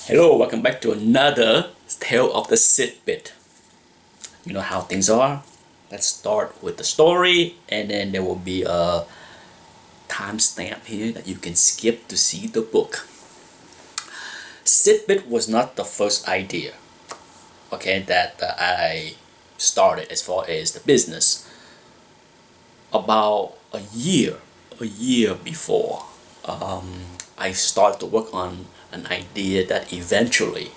Hello, welcome back to another tale of the SITBIT. You know how things are. Let's start with the story, and then there will be a timestamp here that you can skip to see the book. SITBIT was not the first idea, okay, that I started as far as the business. About a year before, I started to work on an idea that eventually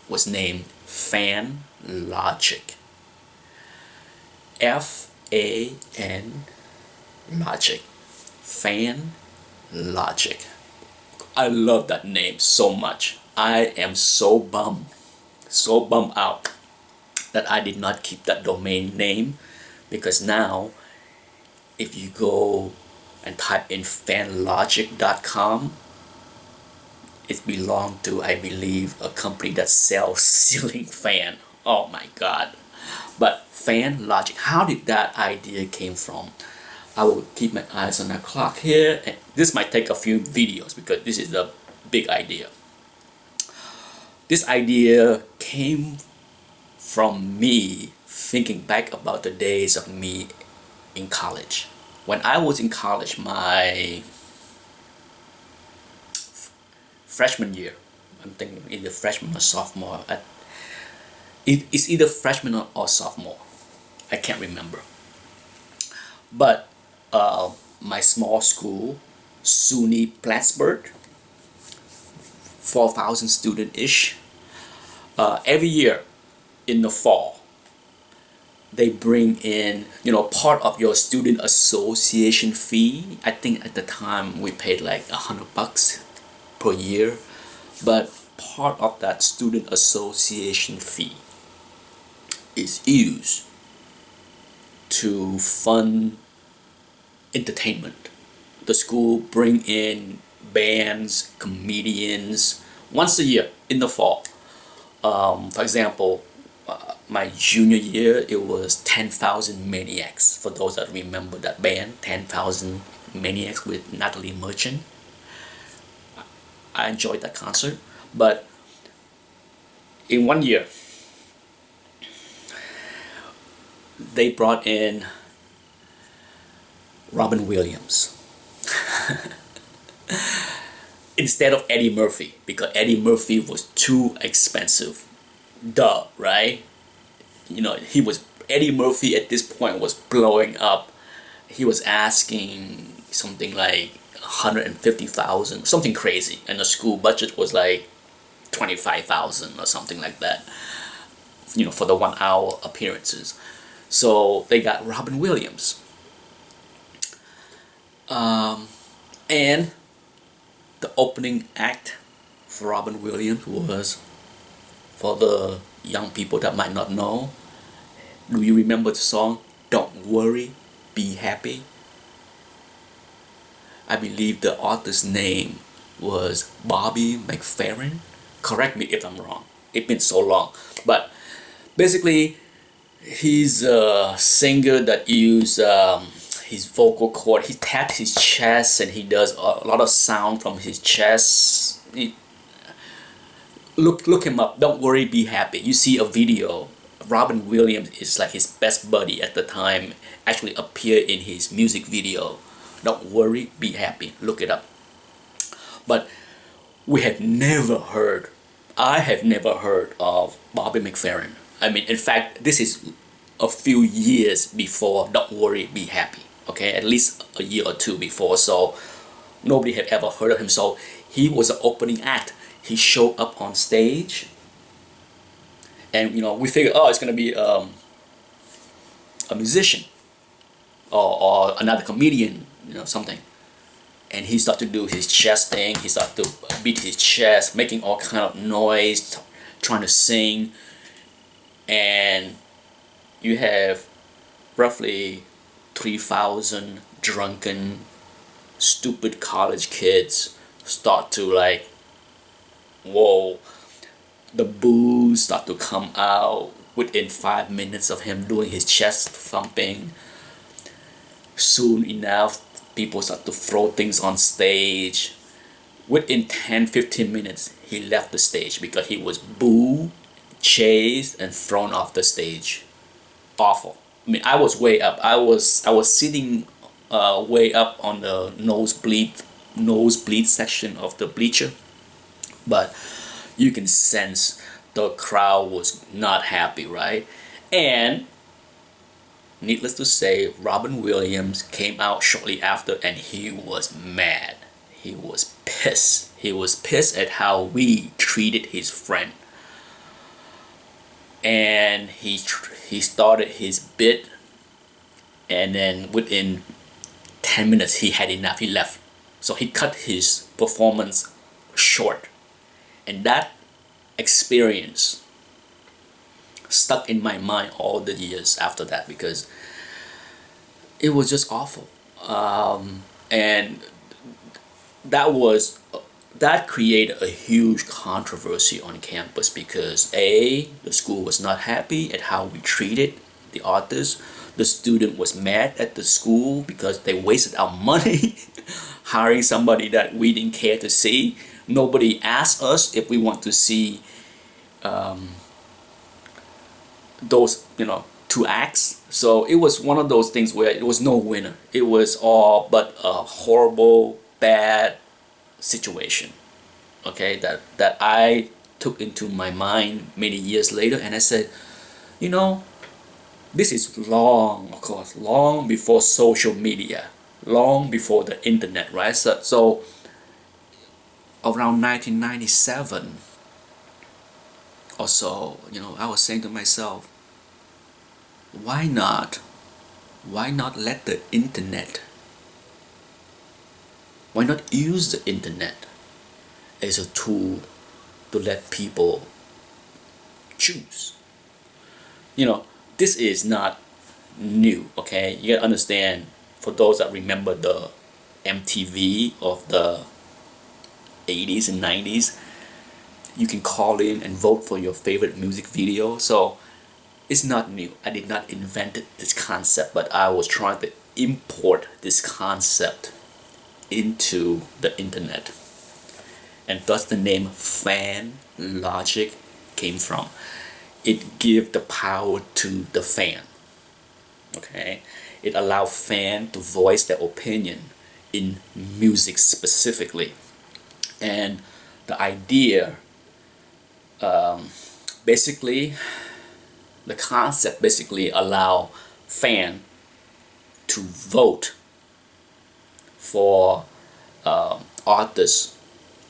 was named Fan Logic. Fan Logic. Fan Logic. I love that name so much. I am so bummed out that I did not keep that domain name, because now if you go and type in fanlogic.com, it belonged to, I believe, a company that sells ceiling fan. Oh my god. But Fan Logic, how did that idea came from? I will keep my eyes on the clock here, and this might take a few videos because this is the big idea. This idea came from me thinking back about the days of me in college. When I was in college, my freshman year, I'm thinking either freshman or sophomore. It's either freshman or sophomore. I can't remember. But my small school, SUNY Plattsburgh, 4,000 student-ish, every year in the fall, they bring in, part of your student association fee. I think at the time we paid like $100 per year, but part of that student association fee is used to fund entertainment. The school bring in bands, comedians once a year in the fall. For example, my junior year, it was 10,000 Maniacs. For those that remember that band, 10,000 Maniacs with Natalie Merchant. I enjoyed that concert. But in one year, they brought in Robin Williams instead of Eddie Murphy, because Eddie Murphy was too expensive. Duh, right? Eddie Murphy at this point was blowing up. He was asking something like 150,000, something crazy, and the school budget was like 25,000 or something like that, for the 1 hour appearances. So they got Robin Williams. And the opening act for Robin Williams was, for the young people that might not know, do you remember the song Don't Worry, Be Happy? I believe the author's name was Bobby McFerrin. Correct me if I'm wrong. It's been so long. But basically, he's a singer that uses his vocal cord. He taps his chest and he does a lot of sound from his chest. Look him up. Don't Worry, Be Happy. You see a video. Robin Williams is like his best buddy at the time. Actually appeared in his music video. Don't Worry, Be Happy. Look it up. But I have never heard of Bobby McFerrin. I mean, in fact, this is a few years before Don't Worry, Be Happy. Okay, at least a year or two before. So nobody had ever heard of him. So he was the opening act. He showed up on stage, and we figured, oh, it's gonna be a musician or another comedian, something. And he started to do his chest thing. He started to beat his chest, making all kind of noise, trying to sing. And you have roughly 3,000 drunken, stupid college kids start to like, whoa, the boos start to come out within 5 minutes of him doing his chest thumping. Soon enough, people start to throw things on stage. Within 10-15 minutes, he left the stage because he was booed, chased, and thrown off the stage. Awful. I mean, I was way up. I was sitting way up on the nosebleed section of the bleacher, but you can sense the crowd was not happy, right? And needless to say, Robin Williams came out shortly after, and he was mad. He was pissed. He was pissed at how we treated his friend, and he started his bit, and then within 10 minutes he had enough. He left. So he cut his performance short, and that experience stuck in my mind all the years after that because it was just awful. And that created a huge controversy on campus because the school was not happy at how we treated the authors. The student was mad at the school because they wasted our money hiring somebody that we didn't care to see. Nobody asked us if we want to see those, two acts. So it was one of those things where it was no winner. It was all but a horrible, bad situation. Okay, that I took into my mind many years later, and I said, this is long, of course, long before social media, long before the internet, right? So around 1997 or so, I was saying to myself, why not let the internet, why not use the internet as a tool to let people choose? This is not new, okay? You gotta understand, for those that remember the MTV of the 80s and 90s, you can call in and vote for your favorite music video. So it's not new. I did not invent this concept, but I was trying to import this concept into the internet. And thus the name fan logic came from. It gives the power to the fan. Okay? It allows fans to voice their opinion in music specifically. And the idea, basically, the concept basically allow fan to vote for artists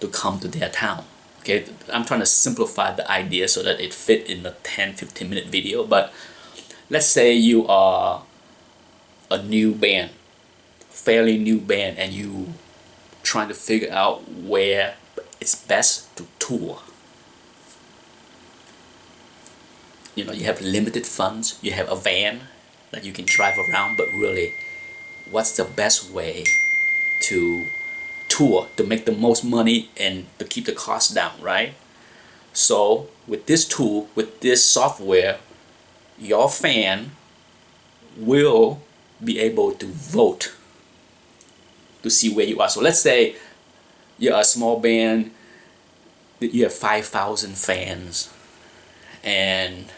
to come to their town. Okay, I'm trying to simplify the idea so that it fit in the 10-15 minute video, but let's say you are a new band, fairly new band, and you trying to figure out where it's best to tour. You have limited funds, you have a van that you can drive around, but really, what's the best way to tour to make the most money and to keep the costs down, right? So with this tool, with this software, your fan will be able to vote to see where you are. So let's say you're a small band, you have 5,000 fans, and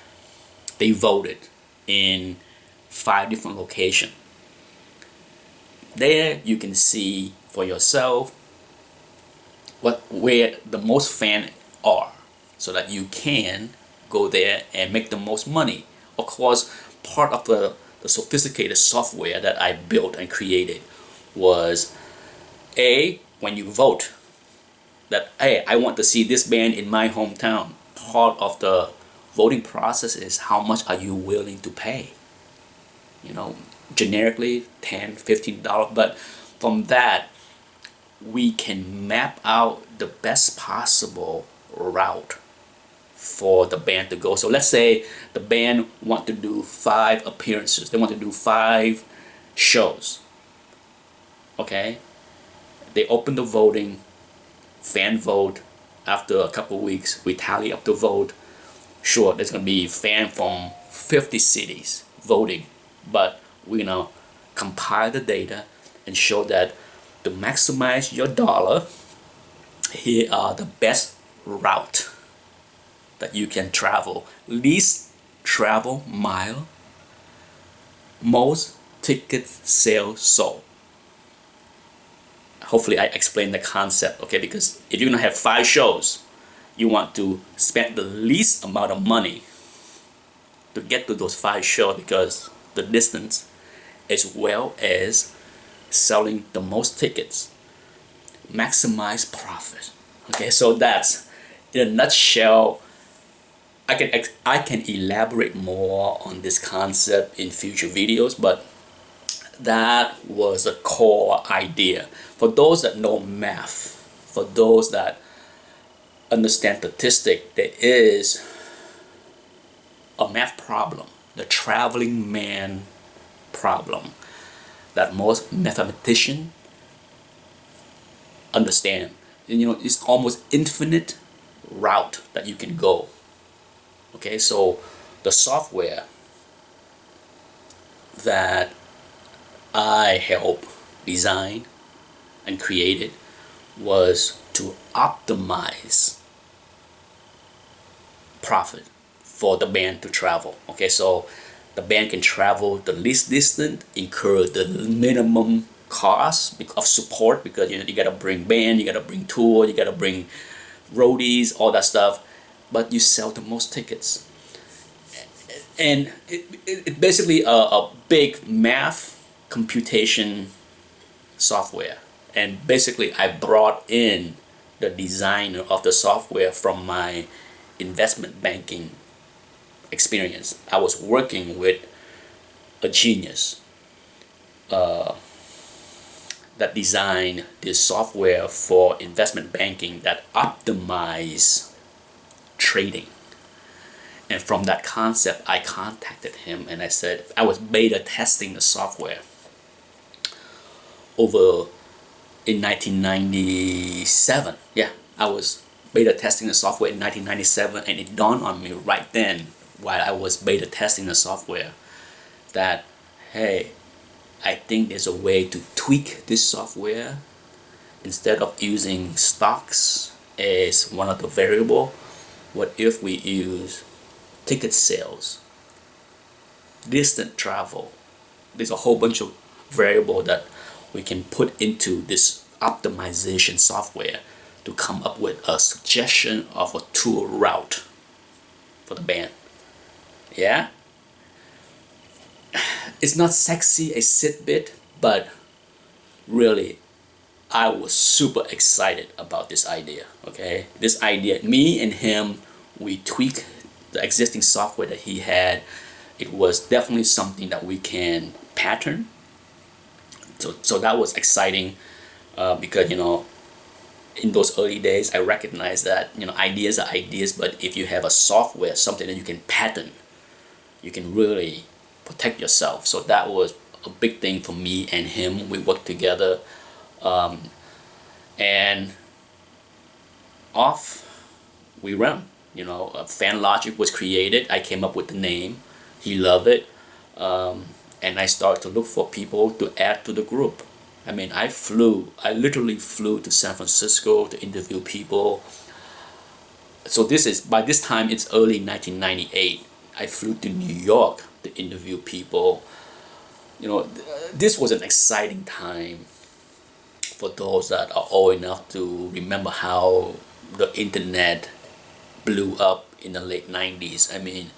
they voted in 5 different locations. There you can see for yourself where the most fans are, so that you can go there and make the most money. Of course, part of the sophisticated software that I built and created was when you vote that, hey, I want to see this band in my hometown, part of the voting process is how much are you willing to pay. Generically $10-15, but from that we can map out the best possible route for the band to go. So let's say the band want to do 5 appearances, they want to do 5 shows. Okay, they open the voting, fan vote. After a couple weeks we tally up the vote. Sure, there's gonna be fan from 50 cities voting, but we're gonna compile the data and show that to maximize your dollar, here are the best route that you can travel, least travel mile, most ticket sales sold. Hopefully I explained the concept, okay? Because if you're gonna have 5 shows, you want to spend the least amount of money to get to those 5 shows, because the distance as well as selling the most tickets, maximize profit. Okay, so that's in a nutshell. I can elaborate more on this concept in future videos, but that was a core idea. For those that know math, for those that understand statistics, there is a math problem, the traveling man problem, that most mathematicians understand. And, it's almost infinite route that you can go. Okay, so the software that I helped design and created was to optimize profit for the band to travel. Okay, so the band can travel the least distance, incur the minimum cost of support, because you gotta bring band, you gotta bring tour, you gotta bring roadies, all that stuff, but you sell the most tickets. And it basically a big math computation software. And basically I brought in the designer of the software from my investment banking experience. I was working with a genius that designed this software for investment banking that optimize trading. And from that concept, I contacted him and I said, I was beta testing the software over in 1997. Yeah, I was beta testing the software in 1997, and it dawned on me right then, while I was beta testing the software, that, hey, I think there's a way to tweak this software. Instead of using stocks as one of the variable, what if we use ticket sales, distant travel? There's a whole bunch of variable that we can put into this optimization software to come up with a suggestion of a tour route for the band. Yeah, it's not sexy as SITBIT, but really I was super excited about this idea. Okay, this idea, me and him, we tweaked the existing software that he had. It was definitely something that we can pattern. So that was exciting, because in those early days I recognized that ideas are ideas, but if you have a software, something that you can pattern, you can really protect yourself. So that was a big thing for me and him. We worked together, and off we run. Fan Logic was created. I came up with the name. He loved it, and I started to look for people to add to the group. I mean, I literally flew to San Francisco to interview people. So by this time it's early 1998. I flew to New York to interview people. This was an exciting time for those that are old enough to remember how the internet blew up in the late 90s. I mean,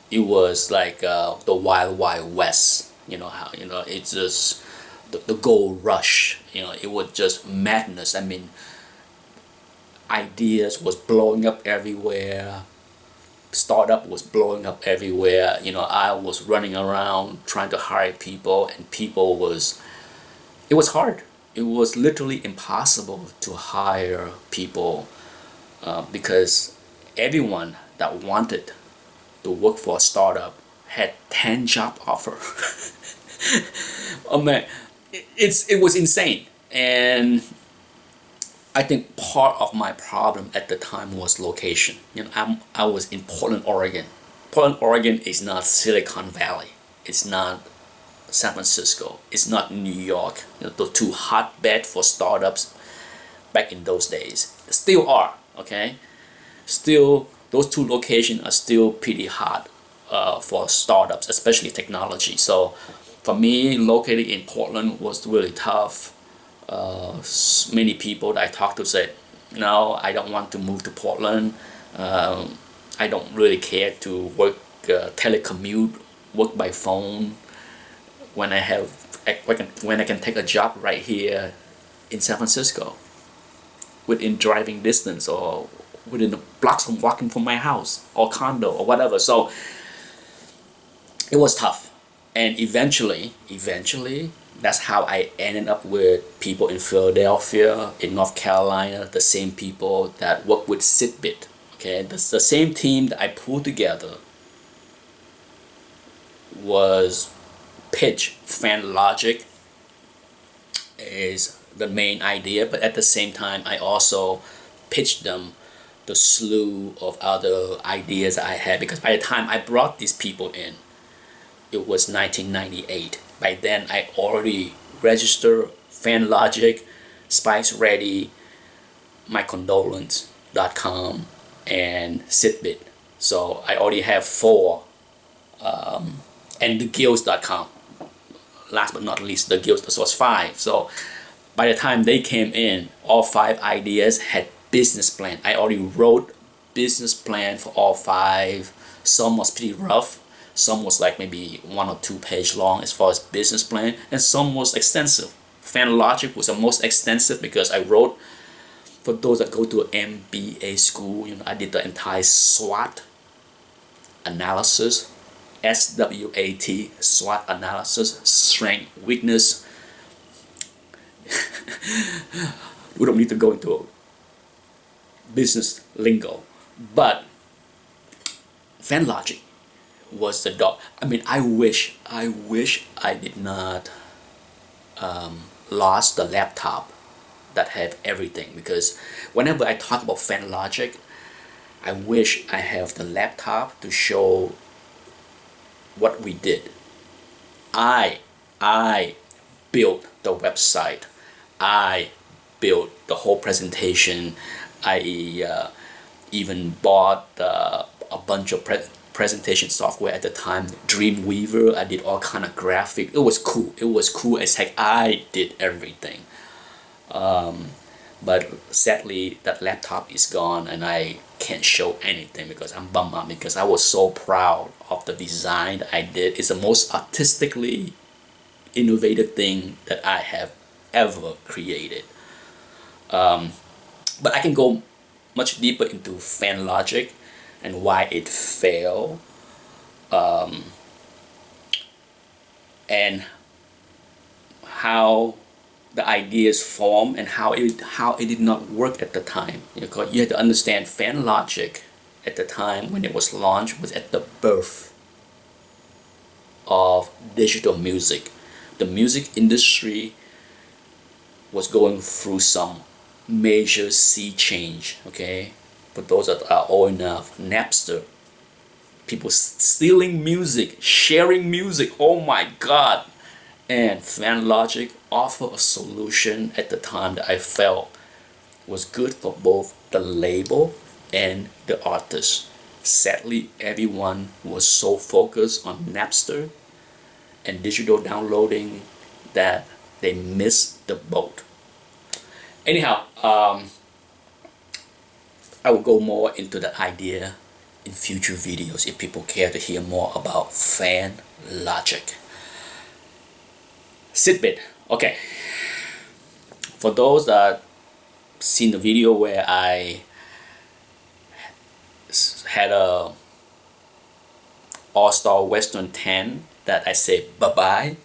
it was like the wild west. It's just the gold rush. It was just madness. I mean, ideas was blowing up everywhere. Startup was blowing up everywhere. I was running around trying to hire people, and it was hard. It was literally impossible to hire people, because everyone that wanted to work for a startup had 10 job offer. Oh man, it was insane. And I think part of my problem at the time was location. I was in Portland, Oregon. Portland, Oregon is not Silicon Valley. It's not San Francisco. It's not New York. The two hotbed for startups back in those days. Still are, okay? Still, those two locations are still pretty hot for startups, especially technology. So for me, located in Portland was really tough. Many people that I talked to said, no, I don't want to move to Portland. I don't really care to work telecommute, work by phone when when I can take a job right here in San Francisco, within driving distance or within the blocks from walking from my house or condo or whatever. So it was tough, and eventually, that's how I ended up with people in Philadelphia, in North Carolina, the same people that work with SITBIT. Okay, the same team that I pulled together was pitch fan logic is the main idea, but at the same time I also pitched them the slew of other ideas I had, because by the time I brought these people in, it was 1998. By then I already registered fan logic, Spice Ready, mycondolence.com, and SITBIT. So I already have four, and thegills.com. Last but not least, the Guilds, so was five. So by the time they came in, all five ideas had business plan. I already wrote business plan for all five. Some was pretty rough. Some was like maybe 1 or 2 page long as far as business plan, and some was extensive. Fan logic was the most extensive because I wrote, for those that go to an MBA school, I did the entire SWOT analysis. SWAT, SWOT analysis, strength, weakness. We don't need to go into business lingo, but fan logic was the dog. I mean, I wish I did not lost the laptop that had everything, because whenever I talk about fan logic, I wish I have the laptop to show what we did. I built the website. I built the whole presentation. I even bought a bunch of presentation software at the time. Dreamweaver. I did all kind of graphic. It was cool. It was cool as heck. I did everything. But sadly, that laptop is gone, and I can't show anything because I'm bummed out, because I was so proud of the design that I did. It's the most artistically innovative thing that I have ever created. But I can go much deeper into fan logic and why it failed, and how the ideas form and how it did not work at the time. You have to understand, fan logic at the time when it was launched was at the birth of digital music. The music industry was going through some major sea change. Okay, for those that are old enough, Napster, people stealing music, sharing music. Oh my God! And fan logic offered a solution at the time that I felt was good for both the label and the artist. Sadly, everyone was so focused on Napster and digital downloading that they missed the boat. Anyhow, I will go more into that idea in future videos if people care to hear more about fan logic. SITBIT. Okay. For those that seen the video where I had a All-Star Western 10 that I said bye-bye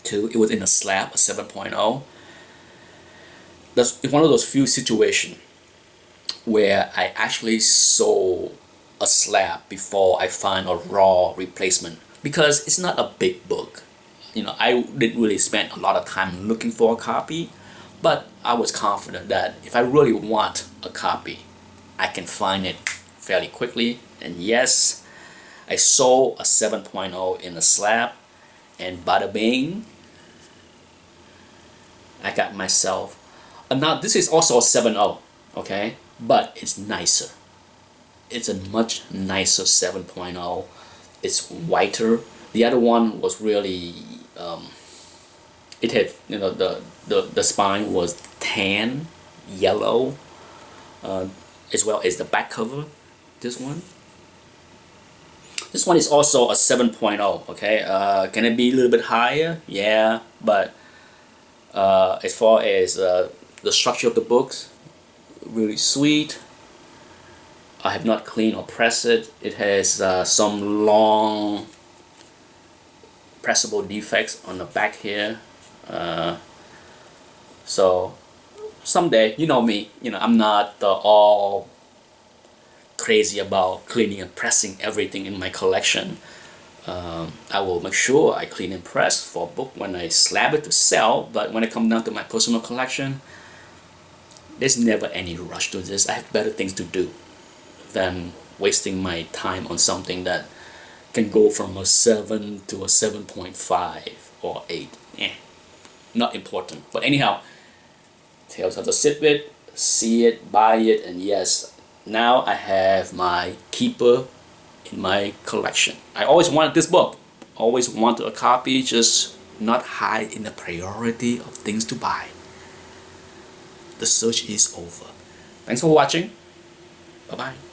to, it was in a slab, a 7.0. That's one of those few situations where I actually sold a slab before I find a raw replacement, because it's not a big book. I didn't really spend a lot of time looking for a copy, but I was confident that if I really want a copy, I can find it fairly quickly. And yes, I sold a 7.0 in a slab, and bada bing, I got myself. And now this is also a 7.0. okay, but it's nicer. It's a much nicer 7.0. It's whiter. The other one was really it had, you know, the spine was tan yellow, as well as the back cover. This one, this one is also a 7.0. Okay, can it be a little bit higher? Yeah, but as far as the structure of the books, really sweet. I have not cleaned or pressed it. It has some long pressable defects on the back here. So someday, you know me, you know, I'm not all crazy about cleaning and pressing everything in my collection. I will make sure I clean and press for a book when I slab it to sell, but when it comes down to my personal collection, there's never any rush to this. I have better things to do than wasting my time on something that can go from a 7 to a 7.5 or 8. Not important. But anyhow, Tales of the SITBIT, see it, buy it, and yes, now I have my keeper in my collection. I always wanted this book, always wanted a copy, just not high in the priority of things to buy. The search is over. Thanks for watching. Bye bye.